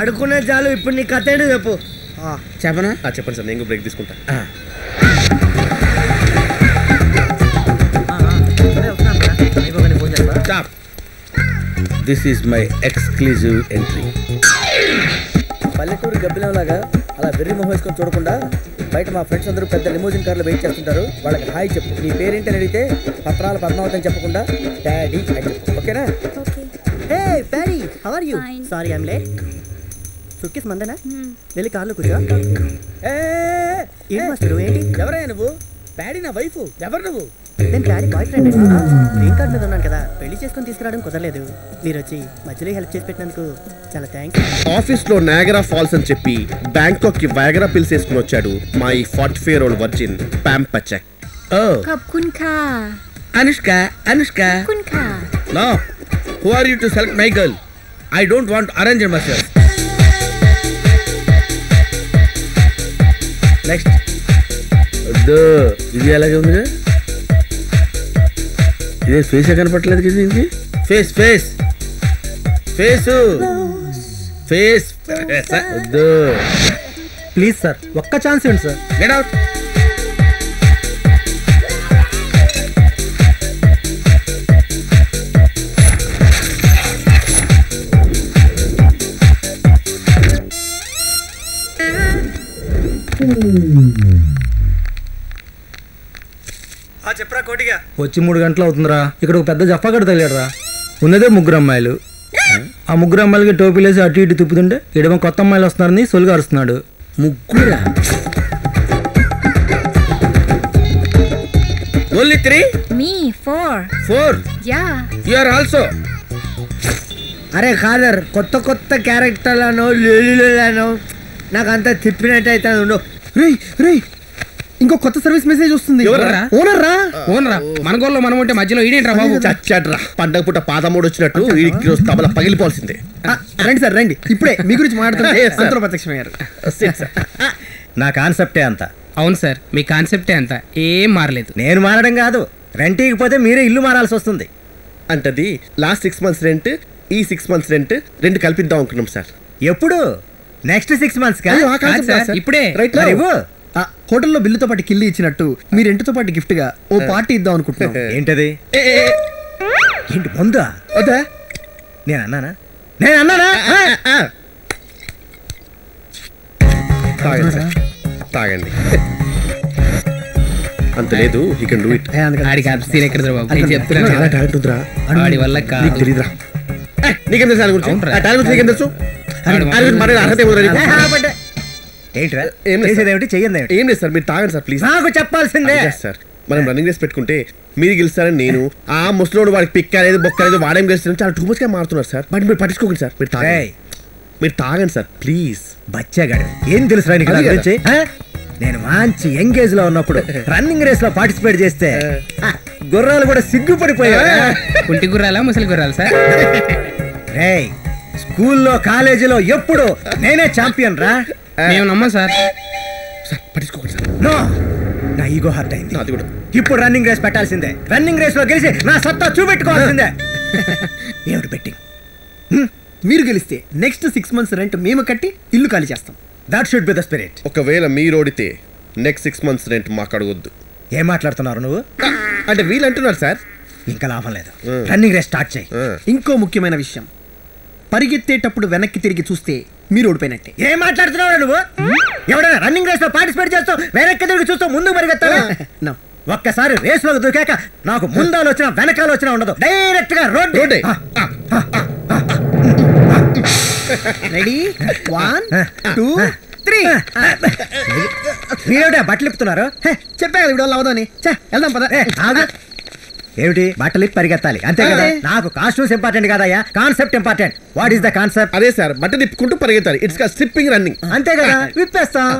పడుకునే చాలు. ఇప్పుడు నీ కథ ఏంటో చెప్పు. చెప్పనా? చెప్పండి సార్, నేను బ్రేక్ తీసుకుంటా. This is my exclusive entry. పల్లెటూరు గబ్బిలంలాగా అలా వెర్రి మొహం వేసుకొని చూడకుండా బయట మా ఫ్రెండ్స్ అందరూ పెద్ద లిమోజిన్ కార్లో వెయిట్ చేస్తుంటారు. వాళ్ళకి హాయ్ చెప్పు. నీ పేరేంటి అని అడిగితే పత్రాల పద్మావతి అని చెప్పకుండా డాడీ అని చెప్పు. ఓకేనా? Hey daddy, how are you? Sorry I am late. Suitcase మందేనా? వెళ్ళి కార్లో కూర్చో. ఏంటి మాస్టర్ ఏంటి? ఎవరయ్యా నువ్వు? డాడీ నా వైఫ్. ఎవరు నువ్వు? నేను daddy boy friend. Green card మీద ఉన్నాను కదా, పెళ్లి చేసుకొని తీసుకురావడం కుదరలేదు. మీరు వచ్చి మధ్యలో హెల్ప్ చేసి పెట్టినందుకు చాలా థ్యాంక్స్. ఆఫీస్ లో నాగరా ఫాల్స్ అని చెప్పి బ్యాంకాక్ కి వైగరా పిల్స్ వేసుకుని వచ్చాడు మా ఈ 44-year-old virgin Pam Pachek. Anushka no, who are you to select my girl? I don't want arrange marriage. Next. ఇది అలాగే ఉంది. ఇదే ఫేస్ కనపట్లేదు కదా దీనికి. ఫేస్ ఫేస్ ఫేస్ ఫేస్ వద్దు ప్లీజ్ సార్, ఒక్క ఛాన్స్ ఇవ్వండి సార్. Get out. చెప్పరా కోటిగా. వచ్చి 3 గంటలు అవుతుందిరా. ఇక్కడ ఒక పెద్ద జఫాగడ తగిలాడురా. ఉన్నదే 3 అమ్మాయిలు. ఆ 3 అమ్మాయిలకి టోపీలేసి అటు ఇటు తిప్పుతుంటే ఇడమ కొత్త అమ్మాయిలు వస్తున్నారని సొలుగా అరుస్తున్నాడు. 3? Only 3? Me 4. 4? Yeah. You are also. అరే కాదర్, కొత్త కొత్త క్యారెక్టర్లను లేను నాకు అంతా తిప్పినట్టు అయితే ఉండు. రేయ్ ఇంకో కొత్త సర్వీస్ మెసేజ్ వస్తుంది. ఓనరా మన గోల్లో మనం ఉంటే మధ్యలో ఈడేంట్రా బాబు. చచ్చాడ్రా, పండగ పుట్ట పాదమూడు వచ్చినట్టు ఈ రోజు తబల పగిలిపోవాల్సిందే. రండి సార్ రండి, ఇప్పుడే మీ గురించి మాట్లాడుతున్నారు. ప్రత్యక్షమయ్యారు. నా కాన్సెప్టే అంత. అవును సార్, మీ కాన్సెప్టే అంత, ఏం మారలేదు. నేను మారడం కాదు, రెంట్కి పోతే మీరే ఇల్లు మారాల్సి వస్తుంది. అంటది లాస్ట్ 6 months రెంట్, ఈ 6 months రెంట్ రెండు కల్పిద్దాం అనుకున్నాం సార్. ఎప్పుడు? నెక్స్ట్ 6 months కా? ఇప్పుడే. హోటల్లో బిల్లుతో పాటు కిల్లి ఇచ్చినట్టు మీ రెంట్తో పాటు గిఫ్ట్ గా ఓ పార్టీ ఇద్దాం అనుకుంటున్నాం. ఏంటది? ఏంటి ముందా? వద్దా? నేను అన్నానా? తాగండి. అంత లేదు, he can do it. ఆడికి అబ్సీన్ ఎక్కడ బాబు, నేను చెప్తున్నాను కదా, టాలెంట్ ఉందిరా ఆడి వల్ల కాదు. నీకు తెలీదురా. నీకేం తెలుసు టాలెంట్ గురించి? నీకేం తెలుసు? అర్హత ఏముంది? ఏంట్రా చేసేదేమిటి చెయ్యండి? ఏం లేదు సార్, మీరు తాగండి సార్ ప్లీజ్. నాకు చెప్పాల్సిందే సార్. మనం రన్నింగ్ రేస్ పెట్టుకుంటే మీరు గెలుస్తారని నేను, ఆ ముసలోడు వాడికి పిక్కలేదు బొక్కలేదు వాడేం గెలుస్తారని చాలా టూ మచ్ గా మారుతున్నారు సార్. బట్ మీరు పట్టించుకోకండి సార్, మీరు తాగండి సార్ ప్లీజ్. బచ్చాగాడు ఏం తెలుసు రా నీకు గురించి? నేను మంచి ఎంగేజ్ లో ఉన్నప్పుడు రన్నింగ్ రేస్ లో పార్టిసిపేట్ చేస్తే గుర్రాలు కూడా సిగ్గుపడిపోయా. కుంటి గుర్రాలా ముసలి గుర్రాలు సార్? రేయ్, స్కూల్లో కాలేజీలో ఎప్పుడు నేనే ఛాంపియన్ రా. మేము నమ్మం సార్. పట్టించుకోకండి సార్. నో, నా ఈగో హర్ట్ అయింది. అది కూడా ఇప్పుడు రన్నింగ్ రేస్ పెట్టాల్సిందే. రన్నింగ్ రేస్ లో గెలిచి నా సత్తా చూపెట్టుకోవాల్సిందే. ఏమిటి బెట్టింగ్? మీరు గెలిస్తే నెక్స్ట్ 6 months రెంట్ మేము కట్టి ఇల్లు ఖాళీ చేస్తాం. That should be the spirit. ఒకవేళ మీరు ఓడితే నెక్స్ట్ 6 months రెంట్ మాకు అడగొద్దు. ఏం మాట్లాడుతున్నారు నువ్వు? అంటే వీళ్ళు అంటున్నారు సార్. ఇంకా లాభం లేదు, రన్నింగ్ రేస్ స్టార్ట్ చేయి. ఇంకో ముఖ్యమైన విషయం, పరిగెత్తేటప్పుడు వెనక్కి తిరిగి చూస్తే మీరు ఓడిపోయినట్టే. ఏం మాట్లాడుతున్నావు నువ్వు? ఎవడైనా రన్నింగ్ రేస్ లో పార్టిసిపేట్ చేస్తావు, వెనక్కి తిరిగి చూస్తూ ముందుకు పరిగెత్తావా? ఒక్కసారి రేస్ లోకి దూకాక నాకు ముందాలు వచ్చినా వెనకాల వచ్చినా ఉండదు, డైరెక్ట్ గా రోడ్. రెడీ? 1 2 3. మీరేమిటా బట్టలు ఇప్పుతున్నారు? చెప్పాను ఇప్పుడు అవదని. వెళ్దాం పద. ఏమిటి బట్టలు ఇప్పి పరిగెత్తాలి అంతే కదా? నాకు కాస్ట్యూమ్స్ ఇంపార్టెంట్ కాదయ్యా, concept important. What is the concept? అదే సార్, బట్టలు తిప్పుకుంటూ పరిగెత్తాలి. ఇట్స్ స్ట్రిప్పింగ్ రన్నింగ్ అంతే కదా? విప్పేస్తాం.